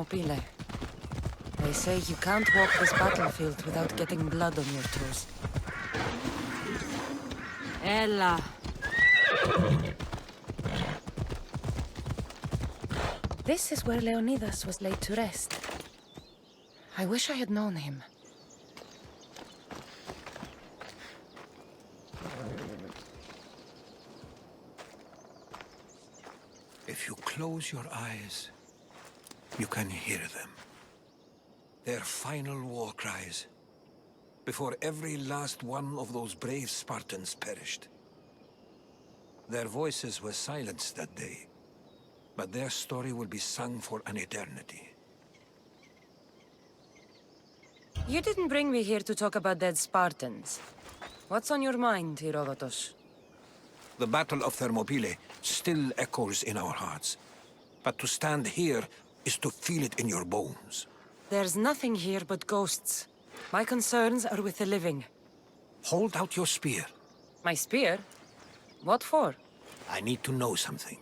Thermopylae. They say you can't walk this battlefield without getting blood on your toes. Ella. This is where Leonidas was laid to rest. I wish I had known him. If you close your eyes, you can hear them. Their final war cries, before every last one of those brave Spartans perished. Their voices were silenced that day, but their story will be sung for an eternity. You didn't bring me here to talk about dead Spartans. What's on your mind, Herodotos? The Battle of Thermopylae still echoes in our hearts. But to stand here is to feel it in your bones. There's nothing here but ghosts. My concerns are with the living. Hold out your spear. My spear? What for? I need to know something.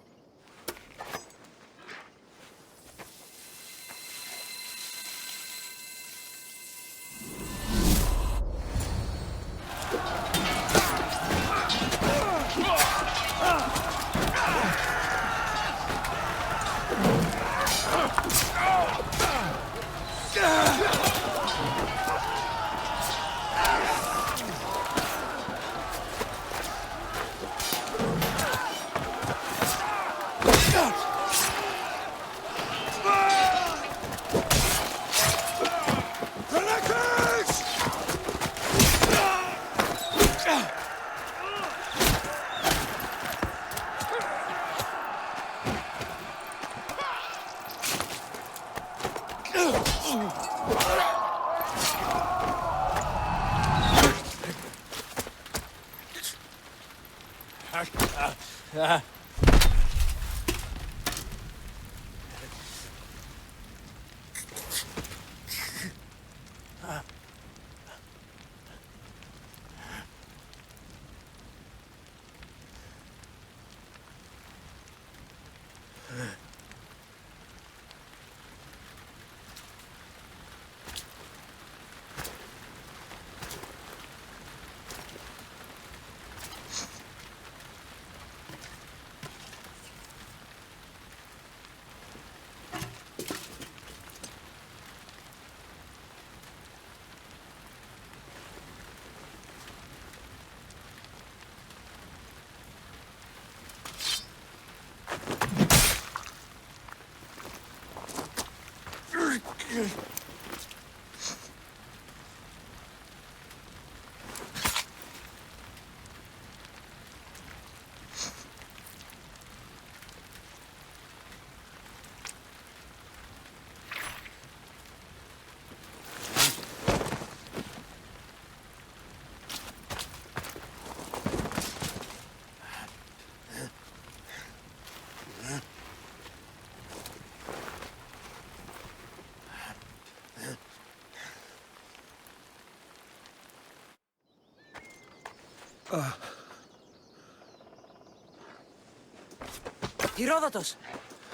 Herodotos!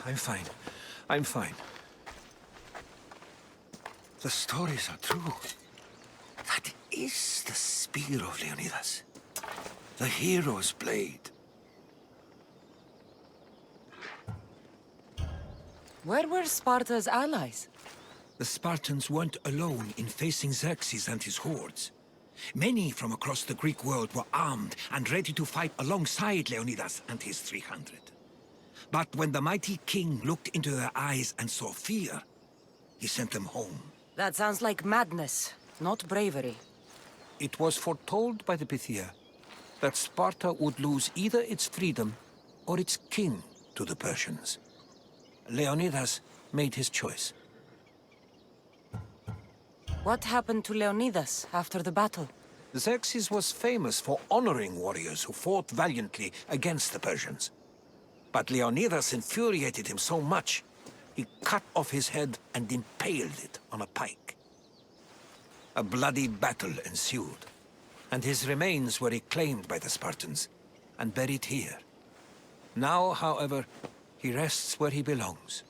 I'm fine. I'm fine. The stories are true. That is the Spear of Leonidas. The hero's blade. Where were Sparta's allies? The Spartans weren't alone in facing Xerxes and his hordes. Many from across the Greek world were armed and ready to fight alongside Leonidas and his 300. But when the mighty king looked into their eyes and saw fear, he sent them home. That sounds like madness, not bravery. It was foretold by the Pythia that Sparta would lose either its freedom or its king to the Persians. Leonidas made his choice. What happened to Leonidas after the battle? Xerxes was famous for honoring warriors who fought valiantly against the Persians. But Leonidas infuriated him so much, he cut off his head and impaled it on a pike. A bloody battle ensued, and his remains were reclaimed by the Spartans and buried here. Now, however, he rests where he belongs.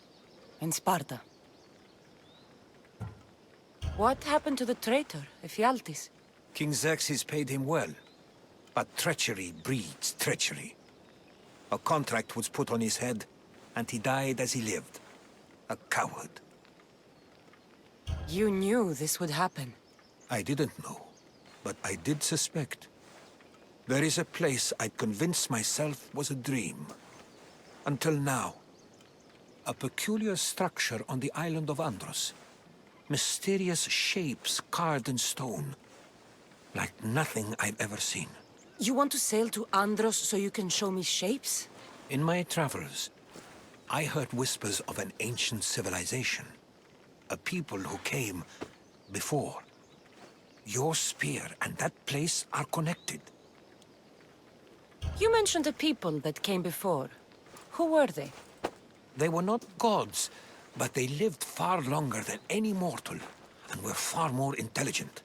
In Sparta. What happened to the traitor, Ephialtes? King Xerxes paid him well, but treachery breeds treachery. A contract was put on his head, and he died as he lived. A coward. You knew this would happen. I didn't know, but I did suspect. There is a place I'd convinced myself was a dream. Until now. A peculiar structure on the island of Andros. Mysterious shapes carved in stone. Like nothing I've ever seen. You want to sail to Andros so you can show me shapes? In my travels, I heard whispers of an ancient civilization. A people who came before. Your spear and that place are connected. You mentioned a people that came before. Who were they? They were not gods, but they lived far longer than any mortal, and were far more intelligent.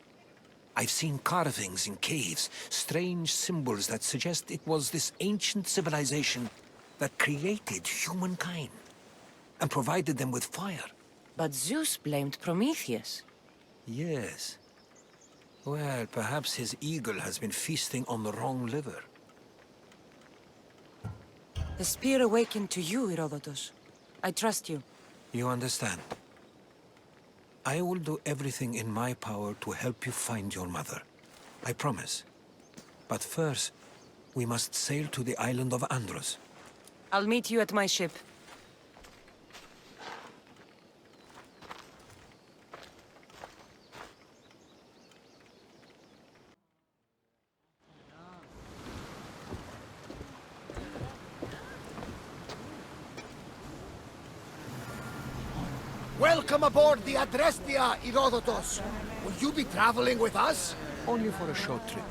I've seen carvings in caves, strange symbols that suggest it was this ancient civilization that created humankind, and provided them with fire. But Zeus blamed Prometheus. Yes. Well, perhaps his eagle has been feasting on the wrong liver. The spear awakened to you, Herodotos. I trust you. You understand. I will do everything in my power to help you find your mother. I promise. But first, we must sail to the island of Andros. I'll meet you at my ship. Welcome aboard the Adrestia, Herodotos. Will you be traveling with us? Only for a short trip.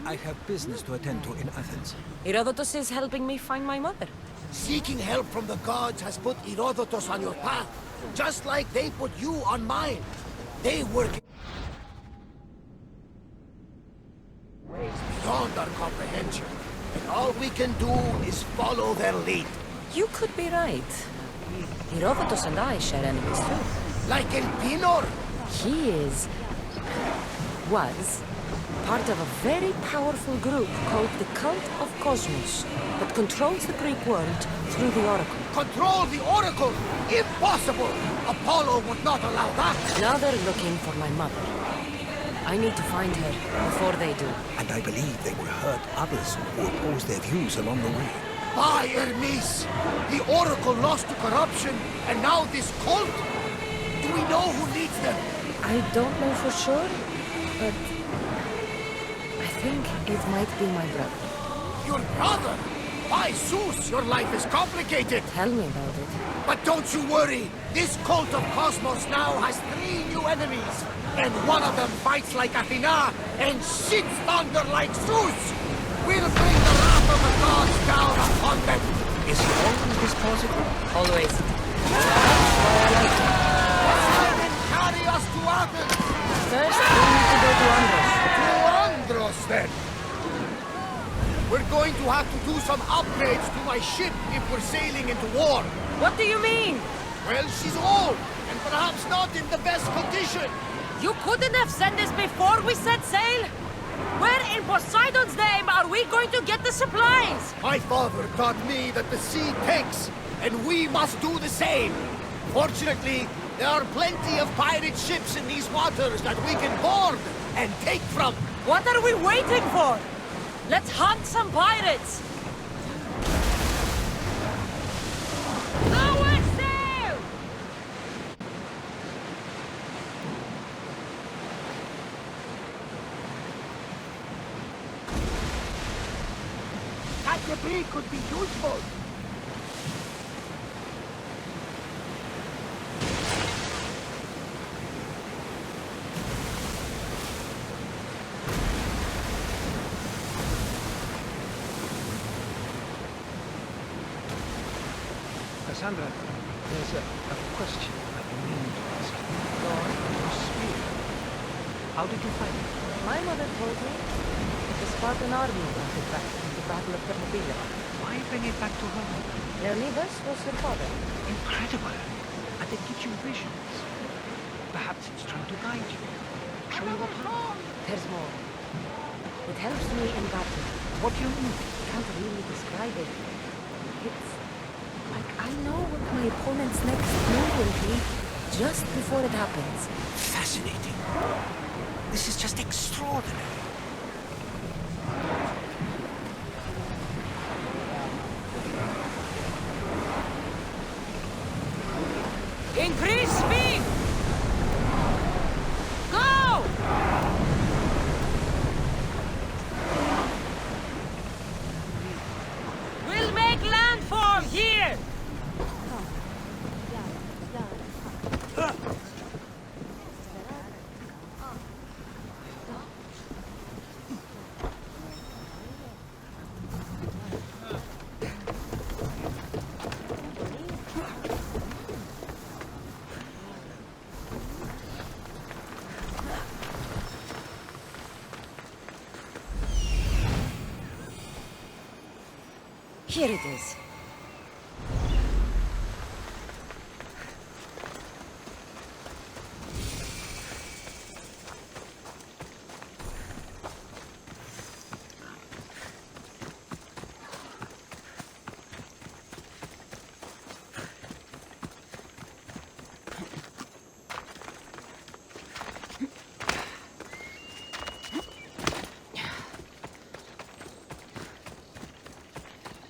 I have business to attend to in Athens. Herodotos is helping me find my mother. Seeking help from the gods has put Herodotos on your path, just like they put you on mine. They work ways beyond our comprehension, and all we can do is follow their lead. You could be right. Herodotos and I share enemies too. Like El Pinor? He was part of a very powerful group called the Cult of Kosmos that controls the Greek world through the Oracle. Control the Oracle? Impossible! Apollo would not allow that! Now they're looking for my mother. I need to find her before they do. And I believe they will hurt others who oppose their views along the way. By Hermes! The Oracle lost to corruption, and now this cult? Do we know who leads them? I don't know for sure, but I think it might be my brother. Your brother? By Zeus, your life is complicated! Tell me about it. But don't you worry! This Cult of Kosmos now has 3 new enemies! And one of them fights like Athena and shits thunder like Zeus! We'll bring the wrath of the gods down upon them! Is he always this positive? Always. That's why I like him. Let's let him carry us to Athens! First, we need to go to Andros. To Andros, then! We're going to have to do some upgrades to my ship if we're sailing into war. What do you mean? Well, she's old, and perhaps not in the best condition. You couldn't have said this before we set sail? Where in Poseidon's name are we going to get the supplies? My father taught me that the sea takes, and we must do the same. Fortunately, there are plenty of pirate ships in these waters that we can board and take from. What are we waiting for? Let's hunt some pirates! Lower sail! That debris could be useful. Kassandra, there's a question I've been meaning to ask you. Go on. Your spear. How did you find it? My mother told me the Spartan army brought it back from the Battle of Thermopylae. Why bring it back to her? Leonidas was her father. Incredible. And it gives you visions. Perhaps it's trying to guide you. Show you a path. There's more. It helps me in battle. What do you mean? Can't really describe it. It's like I know what my opponent's next move will be just before it happens. Fascinating. This is just extraordinary. Increase speed! Go! We'll make landfall here! Here it is.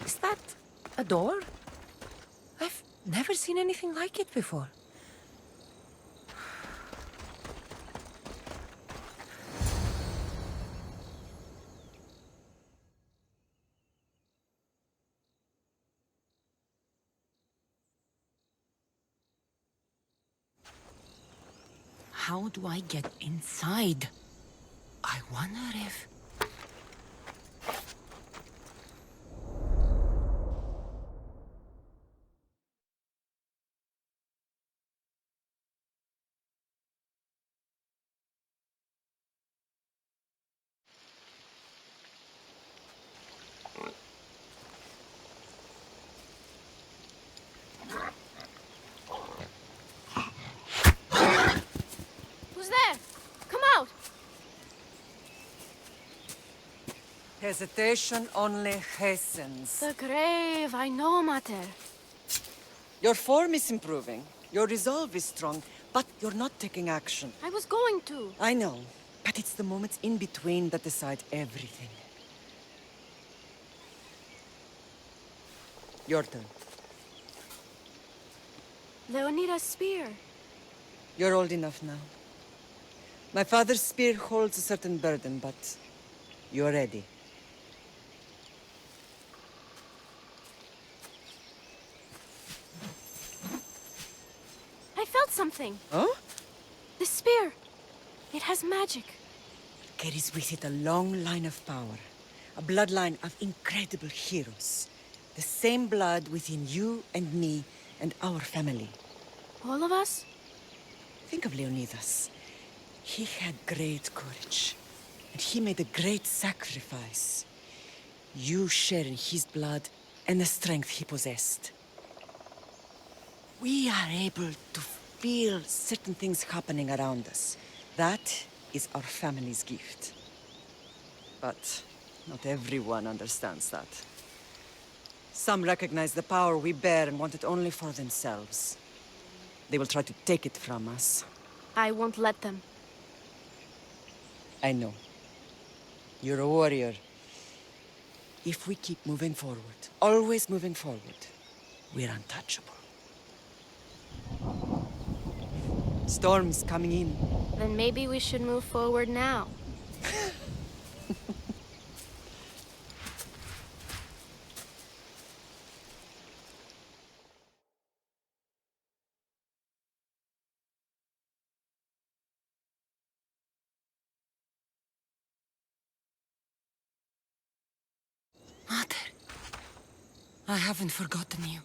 Is that a door? I've never seen anything like it before. How do I get inside? I wonder if... Who's there? Come out! Hesitation only hastens. The grave, I know, Mater. Your form is improving. Your resolve is strong, but you're not taking action. I was going to. I know, but it's the moments in between that decide everything. Your turn. Leonidas' spear. You're old enough now. My father's spear holds a certain burden, but you're ready. I felt something. Oh? The spear. It has magic. Carries with it a long line of power. A bloodline of incredible heroes. The same blood within you and me and our family. All of us? Think of Leonidas. He had great courage. And he made a great sacrifice. You share in his blood and the strength he possessed. We are able to feel certain things happening around us. That is our family's gift. But not everyone understands that. Some recognize the power we bear and want it only for themselves. They will try to take it from us. I won't let them. I know. You're a warrior. If we keep moving forward, always moving forward, we're untouchable. Storm's coming in. Then maybe we should move forward now. Mother, I haven't forgotten you.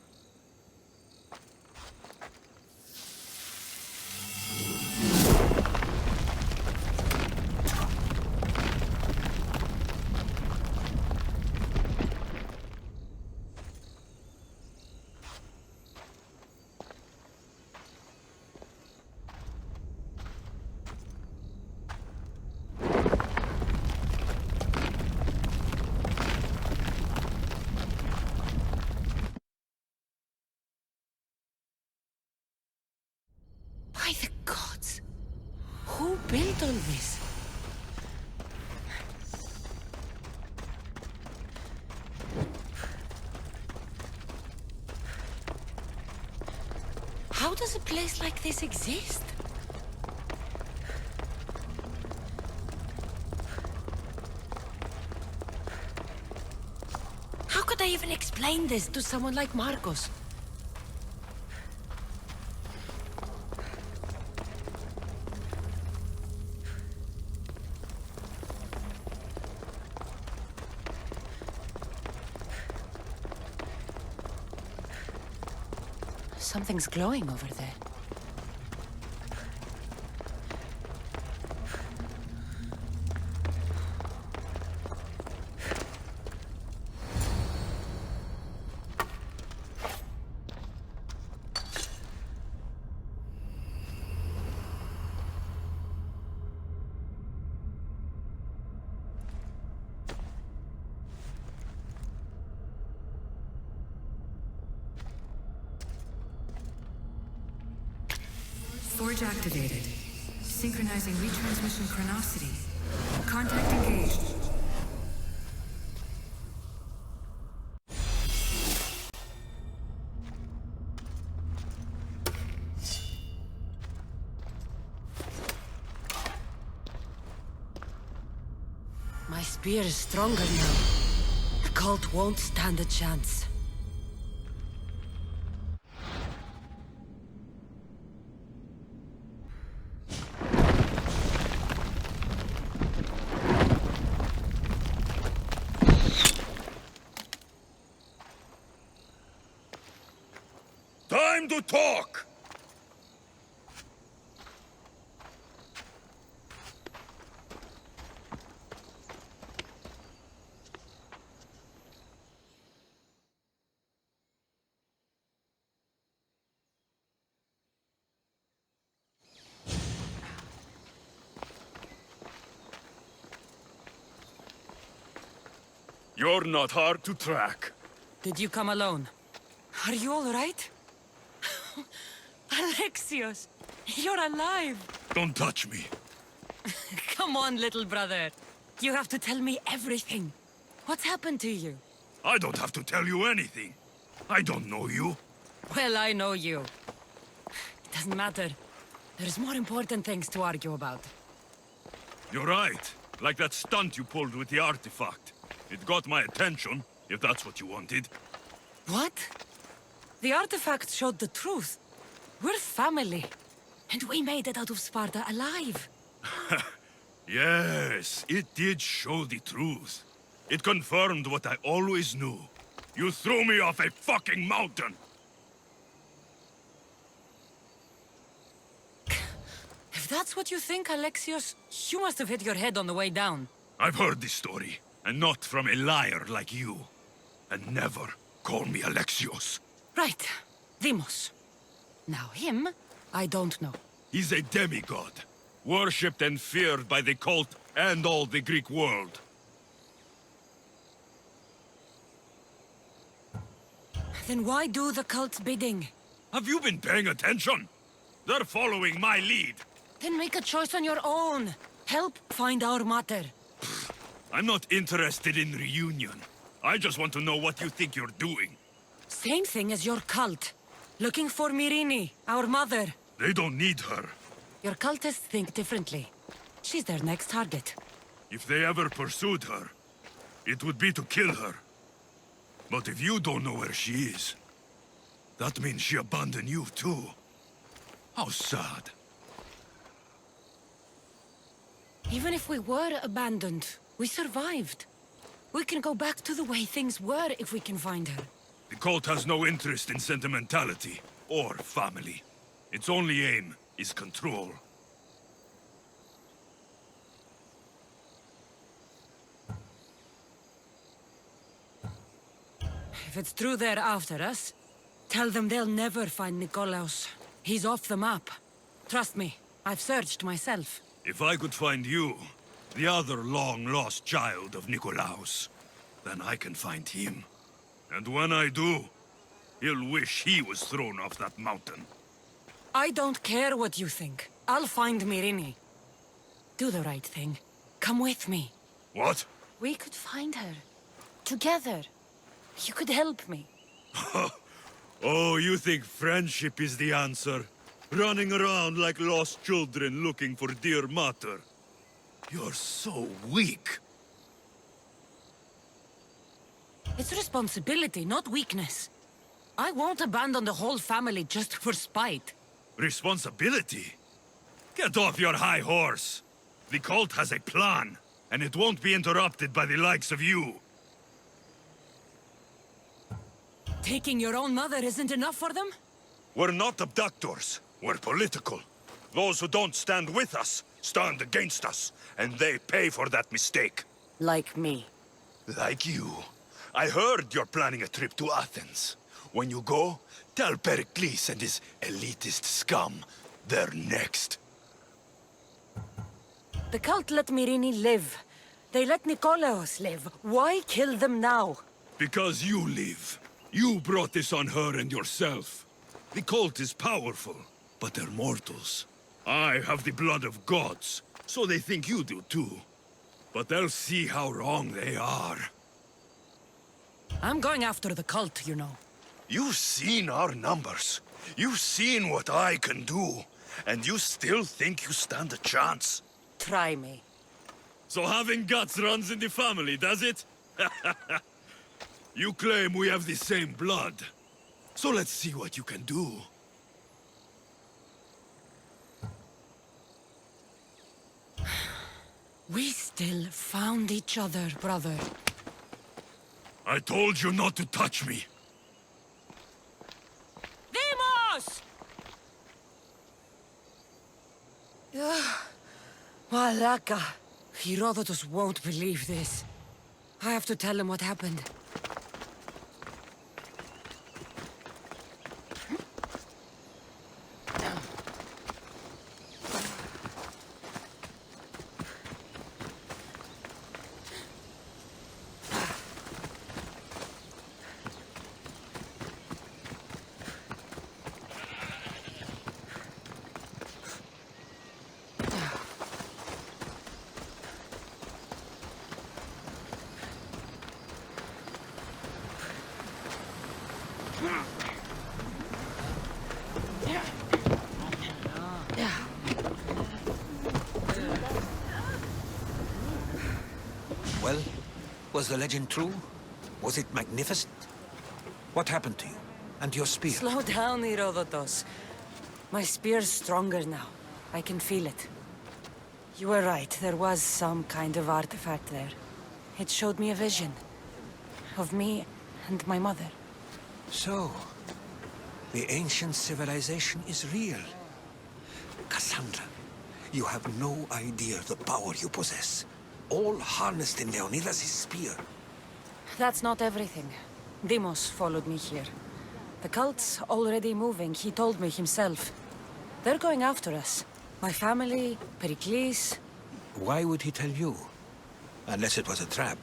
Who built all this? How does a place like this exist? How could I even explain this to someone like Marcos? Something's glowing over there. Forge activated. Synchronizing retransmission chronicity. Contact engaged. My spear is stronger now. The cult won't stand a chance. Time to talk! You're not hard to track. Did you come alone? Are you all right? Alexios, you're alive! Don't touch me. Come on, little brother. You have to tell me everything. What's happened to you? I don't have to tell you anything. I don't know you. Well, I know you. It doesn't matter. There's more important things to argue about. You're right. Like that stunt you pulled with the artifact. It got my attention, if that's what you wanted. What? The artifact showed the truth. We're family. And we made it out of Sparta alive. Yes, it did show the truth. It confirmed what I always knew. You threw me off a fucking mountain! If that's what you think, Alexios, you must have hit your head on the way down. I've heard this story, and not from a liar like you. And never call me Alexios. Right. Demos. Now him, I don't know. He's a demigod, worshipped and feared by the cult and all the Greek world. Then why do the cult's bidding? Have you been paying attention? They're following my lead. Then make a choice on your own. Help find our mater. I'm not interested in reunion. I just want to know what you think you're doing. Same thing as your cult. Looking for Myrine, our mother. They don't need her. Your cultists think differently. She's their next target. If they ever pursued her, it would be to kill her. But if you don't know where she is, that means she abandoned you too. How sad. Even if we were abandoned, we survived. We can go back to the way things were if we can find her. The cult has no interest in sentimentality or family. Its only aim is control. If it's true they're after us, tell them they'll never find Nikolaos. He's off the map. Trust me, I've searched myself. If I could find you, the other long-lost child of Nikolaos, then I can find him. And when I do, he'll wish he was thrown off that mountain. I don't care what you think. I'll find Myrine. Do the right thing. Come with me. What? We could find her. Together. You could help me. Oh, you think friendship is the answer? Running around like lost children looking for dear mater. You're so weak. It's responsibility, not weakness. I won't abandon the whole family just for spite. Responsibility? Get off your high horse. The cult has a plan, and it won't be interrupted by the likes of you. Taking your own mother isn't enough for them? We're not abductors. We're political. Those who don't stand with us stand against us, and they pay for that mistake. Like me. Like you. I heard you're planning a trip to Athens. When you go, tell Pericles and his elitist scum they're next. The cult let Myrrine live. They let Nikolaos live. Why kill them now? Because you live. You brought this on her and yourself. The cult is powerful, but they're mortals. I have the blood of gods, so they think you do too. But they'll see how wrong they are. I'm going after the cult, you know. You've seen our numbers. You've seen what I can do. And you still think you stand a chance? Try me. So having guts runs in the family, does it? You claim we have the same blood. So let's see what you can do. We still found each other, brother. I told you not to touch me. Demos! Malaka. Herodotos won't believe this. I have to tell him what happened. Well, was the legend true? Was it magnificent? What happened to you? And your spear? Slow down, Herodotos. My spear's stronger now. I can feel it. You were right, there was some kind of artifact there. It showed me a vision. Of me and my mother. So, the ancient civilization is real. Kassandra, you have no idea the power you possess. All harnessed in Leonidas' spear. That's not everything. Demos followed me here. The cult's already moving, he told me himself. They're going after us. My family, Pericles. Why would he tell you? Unless it was a trap.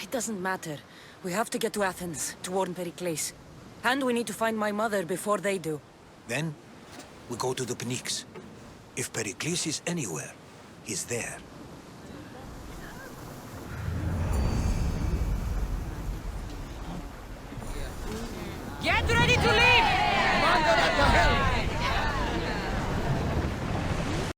It doesn't matter. We have to get to Athens, to warn Pericles. And we need to find my mother before they do. Then, we go to the Pnyx. If Pericles is anywhere, he's there.